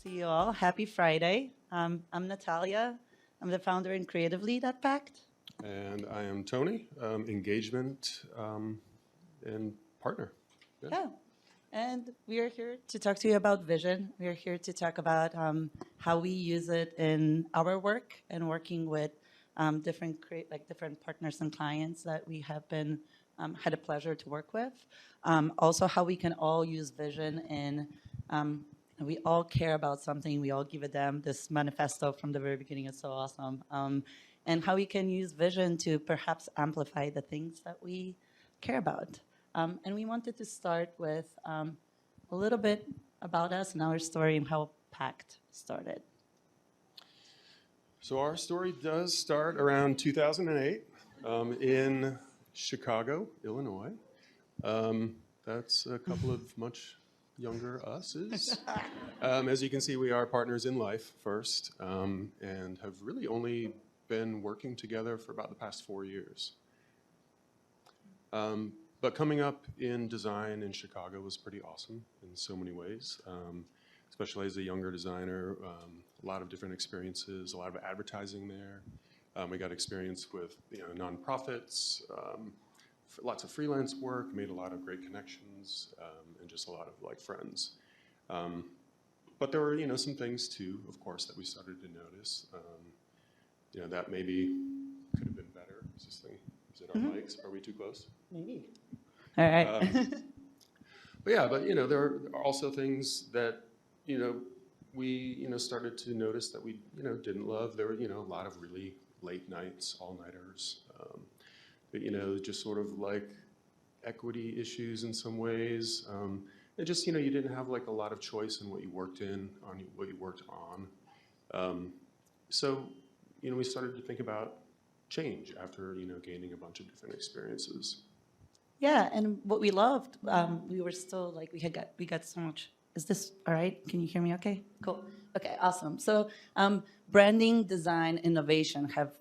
see you all. Happy Friday. I'm Natalia. I'm the founder and creative lead at Pact. And I am Tony, engagement and partner. Yeah. And we are here to talk to you about vision. We are here to talk about how we use it in our work and working with different partners and clients that we have been had a pleasure to work with. Also, how we can all use vision in. We all care about something. We all give a damn. This manifesto from the very beginning is so awesome. And how we can use vision to perhaps amplify the things that we care about. And we wanted to start with a little bit about us and our story and how Pact started. So our story does start around 2008 in Chicago, Illinois. That's a couple of much younger us's. As you can see, we are partners in life first and have really only been working together for about the past 4 years. But coming up in design in Chicago was pretty awesome in so many ways, especially as a younger designer. A lot of different experiences, a lot of advertising there. We got experience with nonprofits, lots of freelance work, made a lot of great connections, and just a lot of friends. But there were some things too, of course, that we started to notice. That maybe could have been better. Is this thing? Is it our mics? Are we too close? Maybe. All right. But there are also things that we started to notice that we didn't love. There were a lot of really late nights, all-nighters, but just sort of like equity issues in some ways. And just you didn't have a lot of choice in what you worked what you worked on. So we started to think about change after gaining a bunch of different experiences. Yeah, and what we loved, we were still we got so much. Is this all right? Can you hear me? Okay, cool. Okay, awesome. So branding, design, innovation have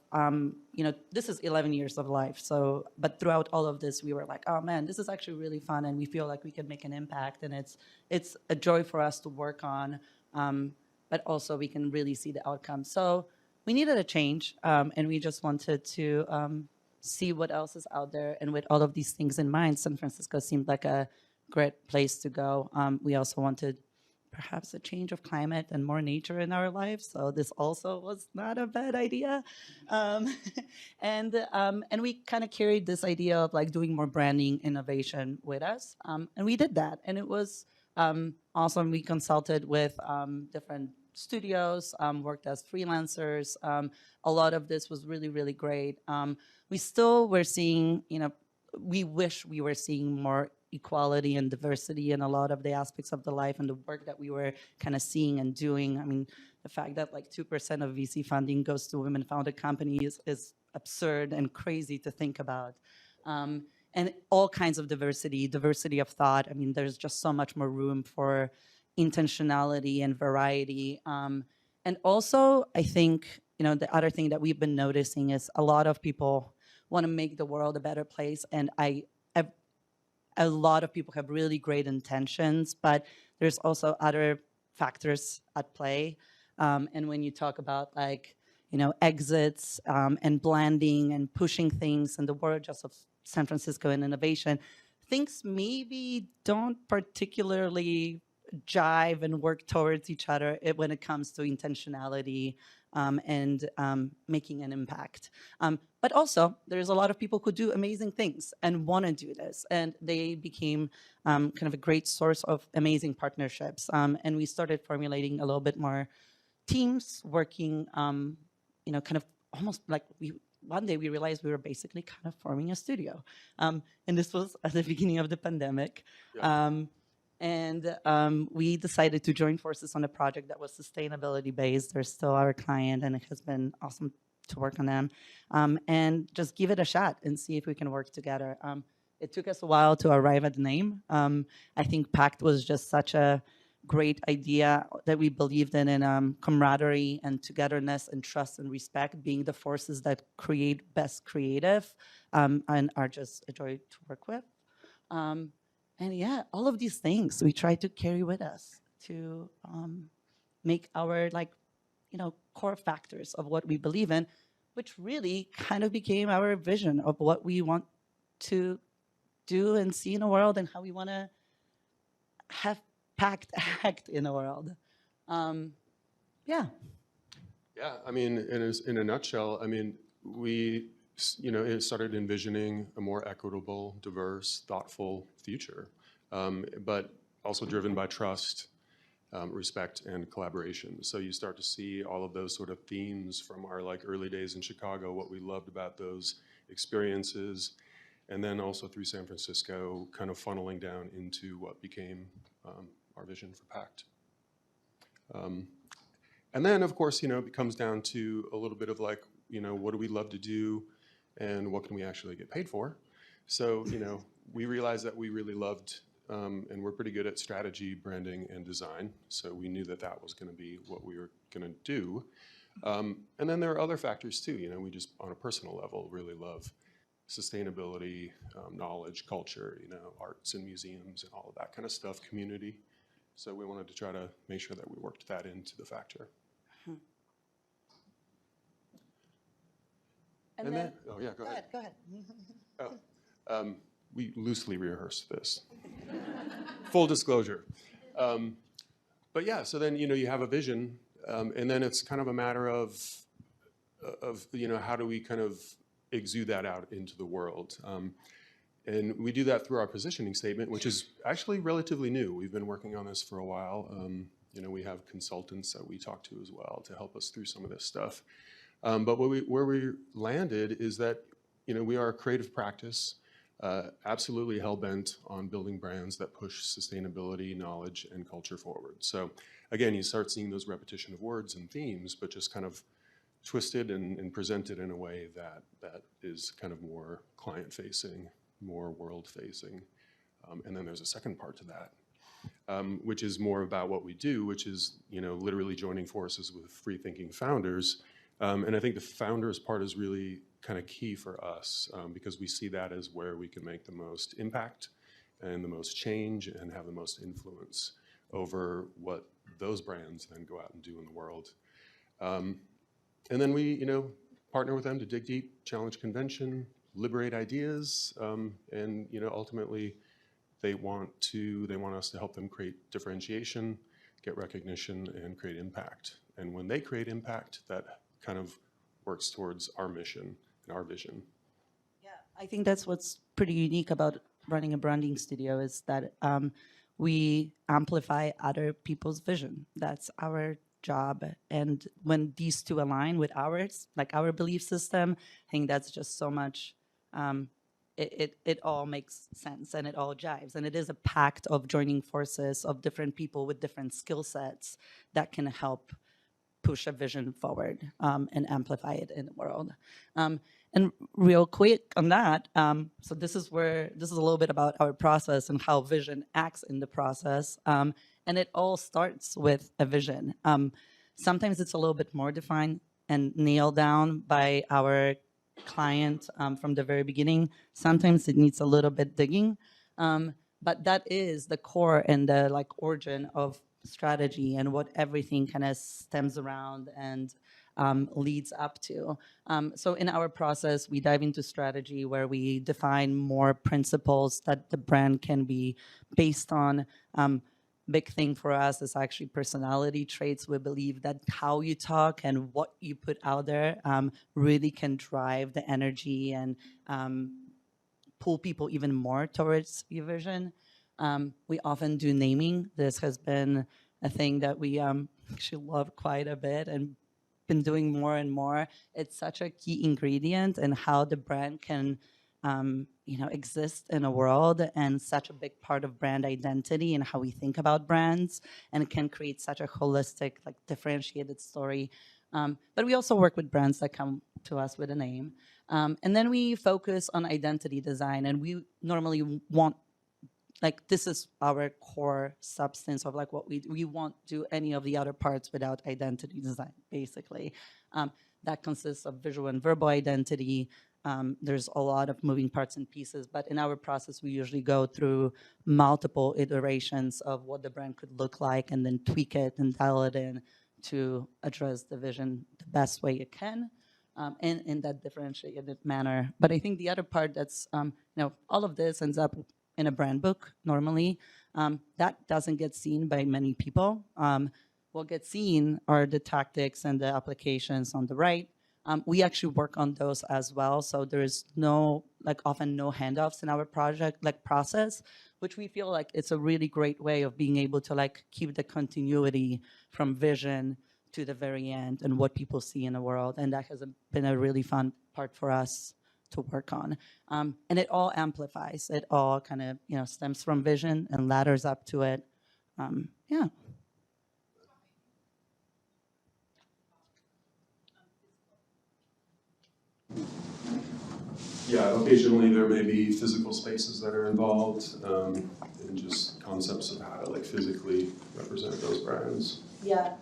this is 11 years of life. So, but throughout all of this, we were like, oh man, this is actually really fun, and we feel like we can make an impact, and it's a joy for us to work on, but also we can really see the outcome. So we needed a change, and we just wanted to see what else is out there. And with all of these things in mind, San Francisco seemed like a great place to go. We also wanted perhaps a change of climate and more nature in our lives. So this also was not a bad idea. And we kind of carried this idea of doing more branding innovation with us. And we did that. And it was awesome. We consulted with different studios, worked as freelancers. A lot of this was really, really great. We still were seeing, we wish we were seeing more equality and diversity in a lot of the aspects of the life and the work that we were kind of seeing and doing. I mean, the fact that 2% of VC funding goes to women-founded companies is absurd and crazy to think about. And all kinds of diversity of thought. I mean, there's just so much more room for intentionality and variety. And also, I think, the other thing that we've been noticing is a lot of people want to make the world a better place. And a lot of people have really great intentions, but there's also other factors at play. And when you talk about exits and blending and pushing things in the world just of San Francisco and innovation, things maybe don't particularly jive and work towards each other when it comes to intentionality and making an impact. But also, there's a lot of people who do amazing things and want to do this, and they became kind of a great source of amazing partnerships. And we started formulating a little bit more teams, working, kind of almost one day we realized we were basically kind of forming a studio. And this was at the beginning of the pandemic. Yeah. And we decided to join forces on a project that was sustainability based. They're still our client, and it has been awesome to work on them. And just give it a shot and see if we can work together. It took us a while to arrive at the name. I think Pact was just such a great idea that we believed in camaraderie and togetherness and trust and respect being the forces that create best creative and are just a joy to work with. And yeah, all of these things we try to carry with us to make our core factors of what we believe in, which really kind of became our vision of what we want to do and see in the world and how we want to have packed act in the world. Yeah. Yeah, I mean, in a nutshell, I mean, we, it started envisioning a more equitable, diverse, thoughtful future, but also driven by trust, respect, and collaboration. So you start to see all of those sort of themes from our early days in Chicago, what we loved about those experiences, and then also through San Francisco, kind of funneling down into what became our vision for PACT. And then, of course, it comes down to a little bit of what do we love to do and what can we actually get paid for? So, we realized that we really loved and we're pretty good at strategy, branding, and design. So we knew that that was going to be what we were going to do. And then there are other factors too. We just, on a personal level, really love sustainability, knowledge, culture, arts and museums and all of that kind of stuff, community. So we wanted to try to make sure that we worked that into the factor. And then, oh yeah, go ahead. Go ahead. We loosely rehearsed this. Full disclosure. But yeah, so then, you have a vision, and then it's kind of a matter of how do we kind of exude that out into the world. And we do that through our positioning statement, which is actually relatively new. We've been working on this for a while. We have consultants that we talk to as well to help us through some of this stuff. But where we landed is that, we are a creative practice, absolutely hell-bent on building brands that push sustainability, knowledge, and culture forward. So again, you start seeing those repetition of words and themes, but just kind of twisted and presented in a way that is kind of more client-facing, more world-facing. And then there's a second part to that, which is more about what we do, which is, literally joining forces with free-thinking founders. And I think the founders part is really kind of key for us because we see that as where we can make the most impact and the most change and have the most influence over what those brands then go out and do in the world. And then we, partner with them to dig deep, challenge convention, liberate ideas, and ultimately they want us to help them create differentiation, get recognition, and create impact. And when they create impact, that kind of works towards our mission and our vision. Yeah, I think that's what's pretty unique about running a branding studio is that we amplify other people's vision. That's our job. And when these two align with ours, like our belief system, I think that's just so much, it all makes sense and it all jives. And it is a pact of joining forces of different people with different skill sets that can help push a vision forward and amplify it in the world. And real quick on that, so this is a little bit about our process and how vision acts in the process. And it all starts with a vision. Sometimes it's a little bit more defined and nailed down by our client from the very beginning. Sometimes it needs a little bit digging. But that is the core and the origin of strategy and what everything kind of stems around and leads up to. So in our process, we dive into strategy where we define more principles that the brand can be based on. Big thing for us is actually personality traits. We believe that how you talk and what you put out there really can drive the energy and pull people even more towards your vision. We often do naming. This has been a thing that we actually love quite a bit and been doing more and more. It's such a key ingredient in how the brand can exist in a world and such a big part of brand identity and how we think about brands, and it can create such a holistic, differentiated story. But we also work with brands that come to us with a name. And then we focus on identity design, and we normally want like this is our core substance of like what we won't do any of the other parts without identity design, basically. That consists of visual and verbal identity. There's a lot of moving parts and pieces, but in our process, we usually go through multiple iterations of what the brand could look like and then tweak it and dial it in to address the vision the best way it can. And in that differentiated manner. But I think the other part that's, all of this ends up in a brand book normally. That doesn't get seen by many people. What gets seen are the tactics and the applications on the right. We actually work on those as well. So there's often no handoffs in our project process, which we feel like it's a really great way of being able to keep the continuity from vision to the very end and what people see in the world. And that has been a really fun part for us to work on. And it all amplifies. It all kind of, stems from vision and ladders up to it. Yeah. Yeah, occasionally there may be physical spaces that are involved, and just concepts of how to physically represent those brands. Yeah.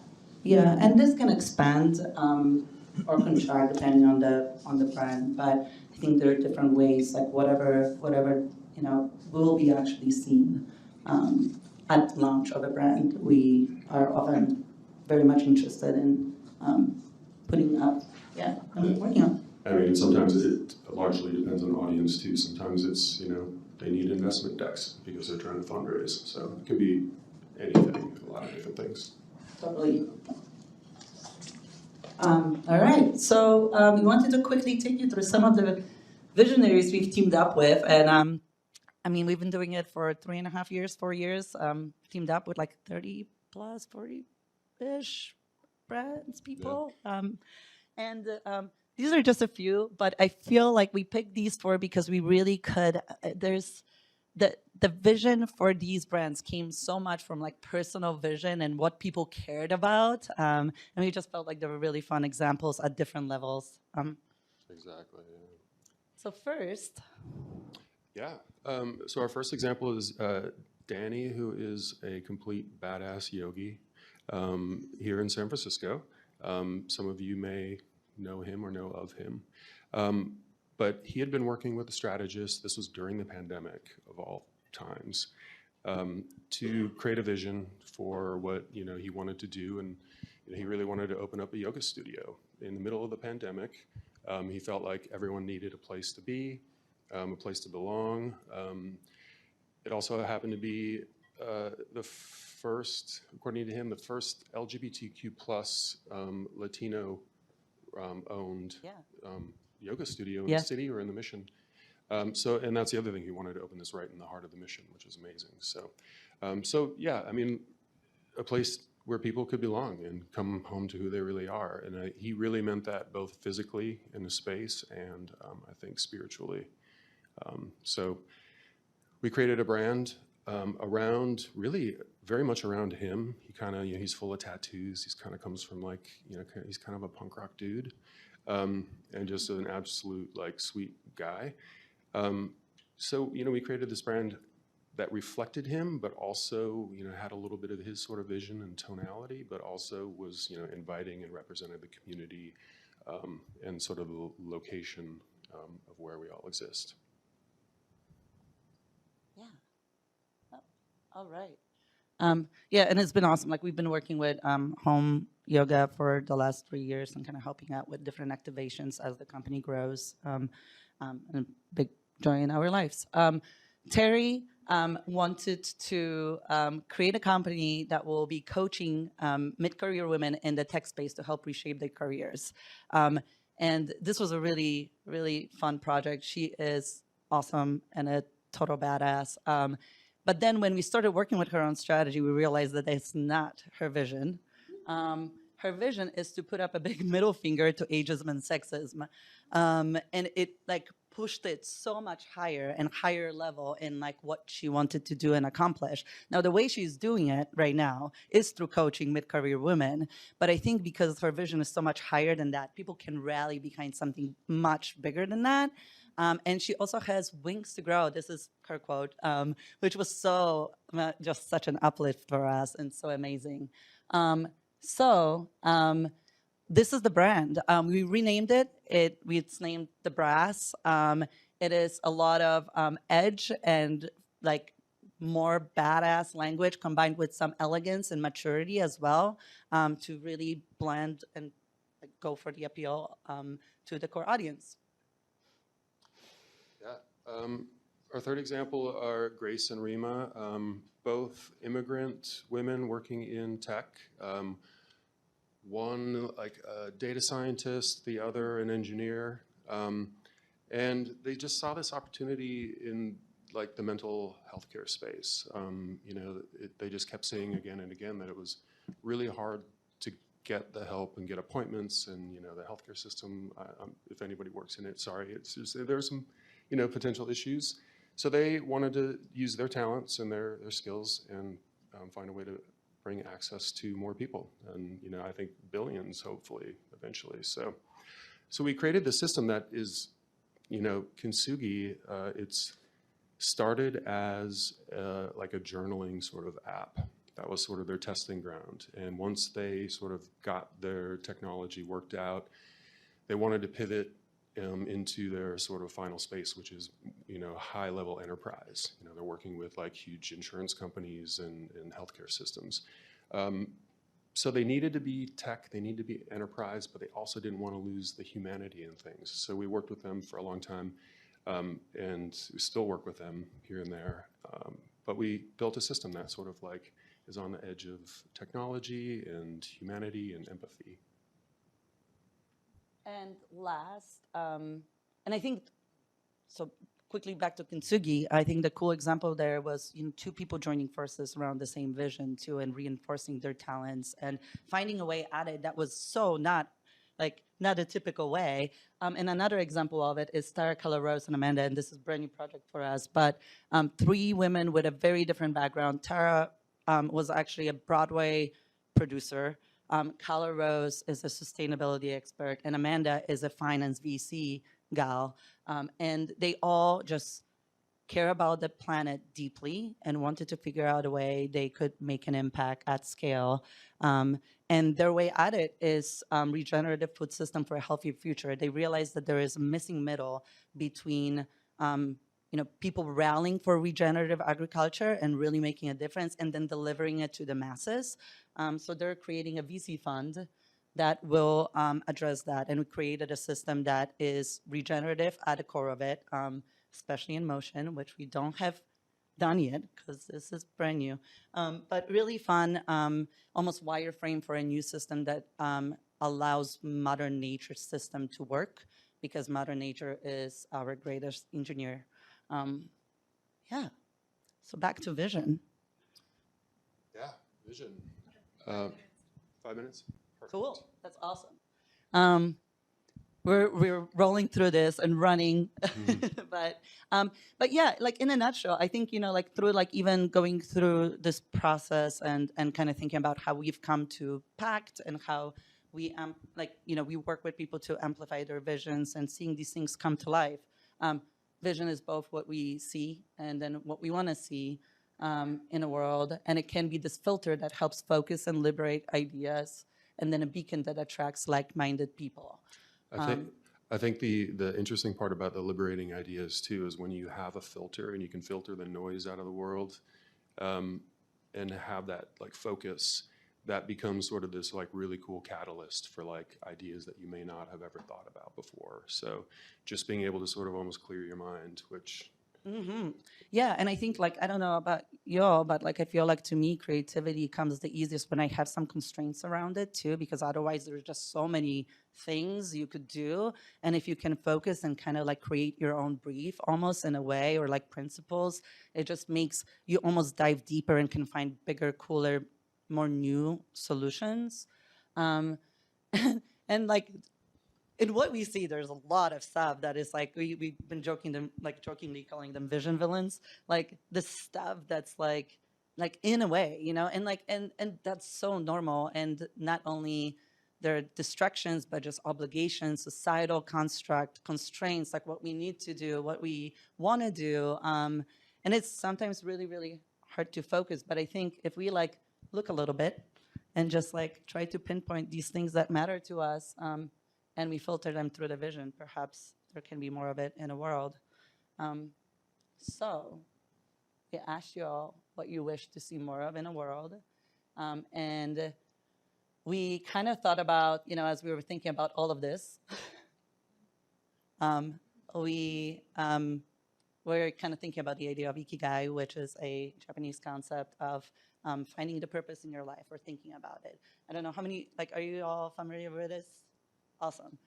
Yeah, and this can expand or contract depending on the brand, but I think there are different ways, whatever will be actually seen at launch of a brand. We are often very much interested in putting up, and working on. I mean, sometimes it largely depends on audience too. Sometimes it's, they need investment decks because they're trying to fundraise. So it could be anything, a lot of different things. Totally. All right, so we wanted to quickly take you through some of the visionaries we've teamed up with. And we've been doing it for 3.5 years, 4 years, teamed up with 30 plus, 40-ish brands, people. Yeah. These are just a few, but I feel like we picked these four because we really could, there's, the vision for these brands came so much from personal vision and what people cared about. And we just felt like they were really fun examples at different levels. Exactly, yeah. So first. Yeah, so our first example is Danny, who is a complete badass yogi here in San Francisco. Some of you may know him or know of him. But he had been working with a strategist, this was during the pandemic of all times, to create a vision for what he wanted to do. And he really wanted to open up a yoga studio in the middle of the pandemic. He felt like everyone needed a place to be, a place to belong. It also happened to be the first, according to him, the first LGBTQ plus Latino owned yoga studio in the city or in the Mission. And that's the other thing, he wanted to open this right in the heart of the Mission, which is amazing. So yeah, I mean, a place where people could belong and come home to who they really are. And he really meant that both physically in the space and I think spiritually. So we created a brand around, really very much around him. He kind of, he's full of tattoos. He's kind of comes from he's kind of a punk rock dude. And just an absolute sweet guy. So, we created this brand that reflected him, but also, had a little bit of his sort of vision and tonality, but also was, inviting and represented the community and sort of the location of where we all exist. Yeah. Oh, all right. Yeah, and it's been awesome. We've been working with home yoga for the last 3 years and kind of helping out with different activations as the company grows. And a big joy in our lives. Terry wanted to create a company that will be coaching mid-career women in the tech space to help reshape their careers. And this was a really, really fun project. She is awesome and a total badass. But then when we started working with her on strategy, we realized that it's not her vision. Her vision is to put up a big middle finger to ageism and sexism. And it pushed it so much higher and higher level in what she wanted to do and accomplish. Now, the way she's doing it right now is through coaching mid-career women. But I think because her vision is so much higher than that, people can rally behind something much bigger than that. And she also has wings to grow. This is her quote, which was so just such an uplift for us and so amazing. So this is the brand. We renamed it. It's named the Brass. It is a lot of edge and like more badass language combined with some elegance and maturity as well, to really blend and like, go for the appeal to the core audience. Yeah. Our third example are Grace and Rima, both immigrant women working in tech. One like a data scientist, the other an engineer. And they just saw this opportunity in like the mental health care space. They just kept saying again and again that it was really hard to get the help and get appointments, and the healthcare system. If anybody works in it, sorry, it's just there's some potential issues. So they wanted to use their talents and their skills and find a way to bring access to more people, and I think billions, hopefully, eventually. So we created the system that is, Kintsugi. It's started as like a journaling sort of app. That was sort of their testing ground. And once they sort of got their technology worked out, they wanted to pivot into their sort of final space, which is, high-level enterprise. They're working with like huge insurance companies and healthcare systems. So they needed to be tech, they needed to be enterprise, but they also didn't want to lose the humanity in things. So we worked with them for a long time, and we still work with them here and there. But we built a system that sort of like is on the edge of technology and humanity and empathy. And last, and I think, so quickly back to Kintsugi, I think the cool example there was two people joining forces around the same vision too, and reinforcing their talents and finding a way at it that was so not a typical way. And another example of it is Tara Rose and Amanda, and this is a brand new project for us, but three women with a very different background. Tara was actually a Broadway producer. Kala Rose is a sustainability expert, and Amanda is a finance VC gal. And they all just care about the planet deeply and wanted to figure out a way they could make an impact at scale. And their way at it is regenerative food system for a healthy future. They realized that there is a missing middle between people rallying for regenerative agriculture and really making a difference and then delivering it to the masses. So they're creating a VC fund that will address that. And we created a system that is regenerative at the core of it, especially in motion, which we don't have done yet because this is brand new. But really fun, almost wireframe for a new system that allows Mother Nature's system to work, because Mother Nature is our greatest engineer. Yeah, so back to vision. Yeah, vision. 5 minutes? Perfect. Cool, that's awesome. We're rolling through this and running, but yeah, like in a nutshell, I think like through like even going through this process and kind of thinking about how we've come to Pact and how we we work with people to amplify their visions and seeing these things come to life. Vision is both what we see and then what we want to see in a world, and it can be this filter that helps focus and liberate ideas, and then a beacon that attracts like-minded people. I think the interesting part about the liberating ideas too is when you have a filter and you can filter the noise out of the world, and have that like focus, that becomes sort of this like really cool catalyst for like ideas that you may not have ever thought about before. So just being able to sort of almost clear your mind, which. Mm-hmm. Yeah, and I think like, I don't know about y'all, but like I feel like to me creativity comes the easiest when I have some constraints around it too, because otherwise there's just so many things you could do. And if you can focus and kind of like create your own brief almost in a way, or like principles, it just makes you almost dive deeper and can find bigger, cooler, more new solutions. And like in what we see, there's a lot of stuff that is like we've been jokingly calling them vision villains, like the stuff that's like in a way, and like and that's so normal, and not only they're distractions, but just obligations, societal construct, constraints, like what we need to do, what we want to do. And it's sometimes really, really hard to focus. But I think if we like look a little bit and just like try to pinpoint these things that matter to us, and we filter them through the vision, perhaps there can be more of it in the world. So I asked you all what you wish to see more of in the world. And we kind of thought about, as we were thinking about all of this, we were kind of thinking about the idea of ikigai, which is a Japanese concept of finding the purpose in your life or thinking about it. I don't know how many, are you all familiar with this? Awesome.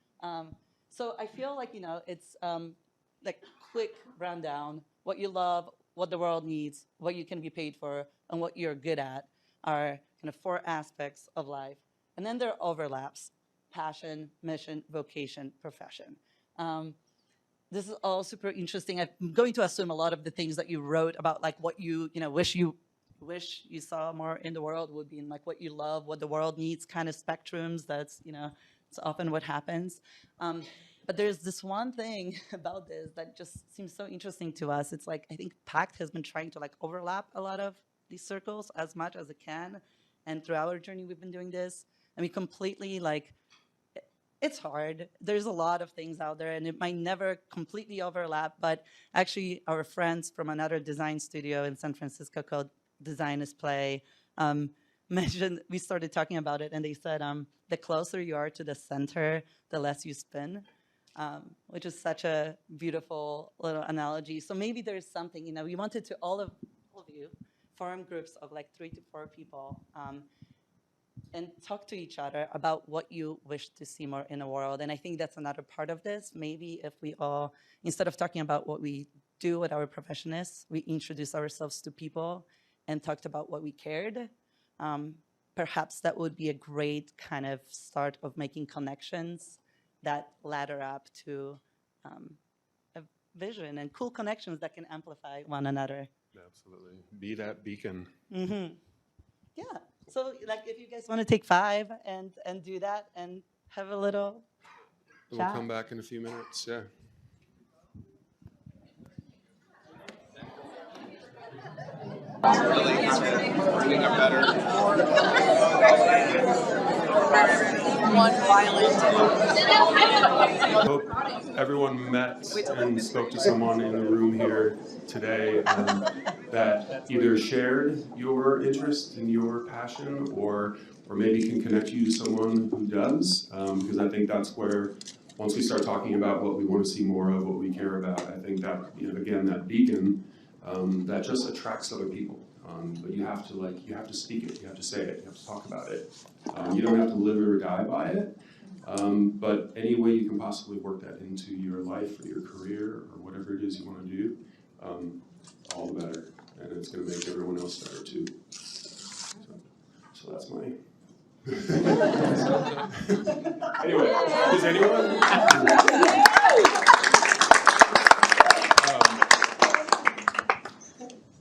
So I feel like, it's like quick rundown, what you love, what the world needs, what you can be paid for, and what you're good at are kind of 4 aspects of life. And then there are overlaps: passion, mission, vocation, profession. This is all super interesting. I'm going to assume a lot of the things that you wrote about, like what you wish you saw more in the world would be in like what you love, what the world needs kind of spectrums. That's, it's often what happens. But there's this one thing about this that just seems so interesting to us. It's like, I think PACT has been trying to like overlap a lot of these circles as much as it can. And throughout our journey, we've been doing this. And we completely it's hard. There's a lot of things out there and it might never completely overlap, but actually our friends from another design studio in San Francisco called Design is Play mentioned, we started talking about it and they said, the closer you are to the center, the less you spin, which is such a beautiful little analogy. So maybe there's something, we wanted to all of you form groups of like 3 to 4 people, and talk to each other about what you wish to see more in the world. And I think that's another part of this. Maybe if we all, instead of talking about what we do, what our profession is, we introduce ourselves to people and talked about what we cared. Perhaps that would be a great kind of start of making connections that ladder up to a vision and cool connections that can amplify one another. Absolutely. Be that beacon. Mm-hmm. Yeah. So, like, if you guys want to take 5 and do that and have a little We'll chat. come back in a few minutes. Yeah. Bringing a better one violent. Hope everyone met and spoke to someone in the room here today that either shared your interest and your passion or maybe can connect you to someone who does, because I think that's where, once we start talking about what we want to see more of, what we care about, I think that, again, that beacon, that just attracts other people. But you have to speak it, you have to say it, you have to talk about it. You don't have to live or die by it, but any way you can possibly work that into your life or your career or whatever it is you want to do, all the better. And it's going to make everyone else better too. So that's my... Anyway, does anyone...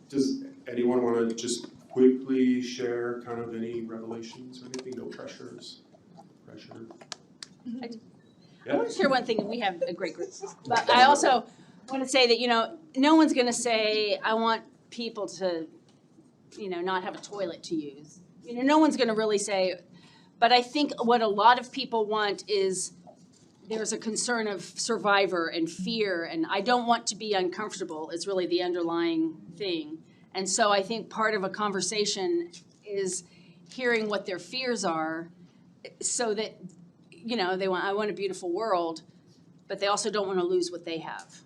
Does anyone want to just quickly share kind of any revelations or anything? No pressures? Pressure? I want to share one thing. We have a great group. But I also want to say that, no one's going to say, I want people to, not have a toilet to use. No one's going to really say, but I think what a lot of people want is there's a concern of survivor and fear, and I don't want to be uncomfortable. It's really the underlying thing. And so I think part of a conversation is hearing what their fears are so that, I want a beautiful world, but they also don't want to lose what they have.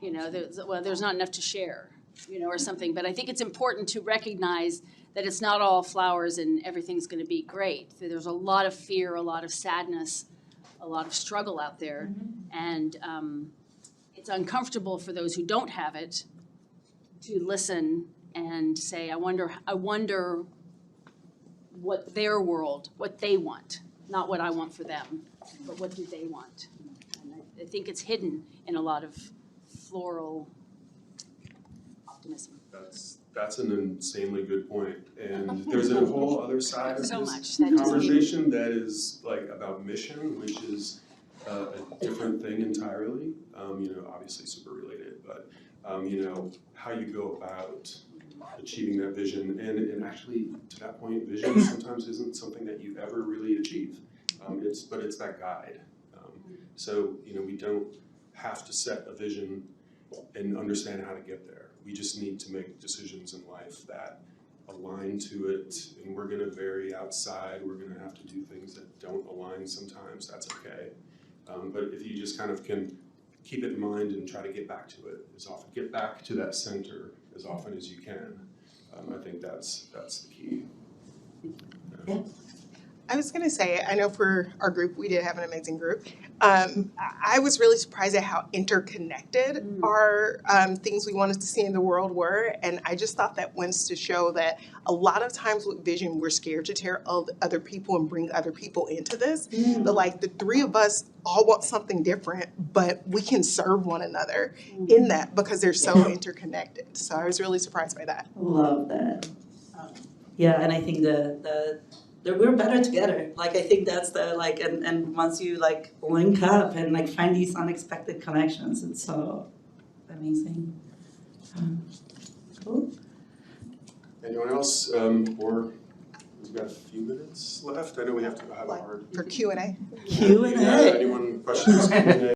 There's not enough to share, or something. But I think it's important to recognize that it's not all flowers and everything's going to be great. There's a lot of fear, a lot of sadness, a lot of struggle out there. Mm-hmm. And it's uncomfortable for those who don't have it to listen and say, I wonder what their world, what they want. Not what I want for them, but what do they want? And I think it's hidden in a lot of floral optimism. That's an insanely good point. And there's a whole other side of So this much. That doesn't mean- conversation that is like about mission, which is a different thing entirely. Obviously super related, but how you go about achieving that vision, and actually to that point, vision sometimes isn't something that you ever really achieve. But it's that guide. So we don't have to set a vision and understand how to get there. We just need to make decisions in life that align to it, and we're going to vary outside. We're going to have to do things that don't align sometimes. That's okay. But if you just kind of can keep it in mind and try to get back to it get back to that center as often as you can, I think that's the key. Yeah. I was going to say, I know for our group, we did have an amazing group. I was really surprised at how interconnected our things we wanted to see in the world were. And I just thought that went to show that a lot of times with vision, we're scared to tear other people and bring other people into this. But like the three of us all want something different, but we can serve one another in that because they're so interconnected. So I was really surprised by that. Love that. Yeah, and I think we're better together. Like, I think that's and once you link up and find these unexpected connections, it's so amazing. Cool. Anyone else? Or we've got a few minutes left. I know we have to have a hard For Q&A. Q&A. Anyone questions? Q&A?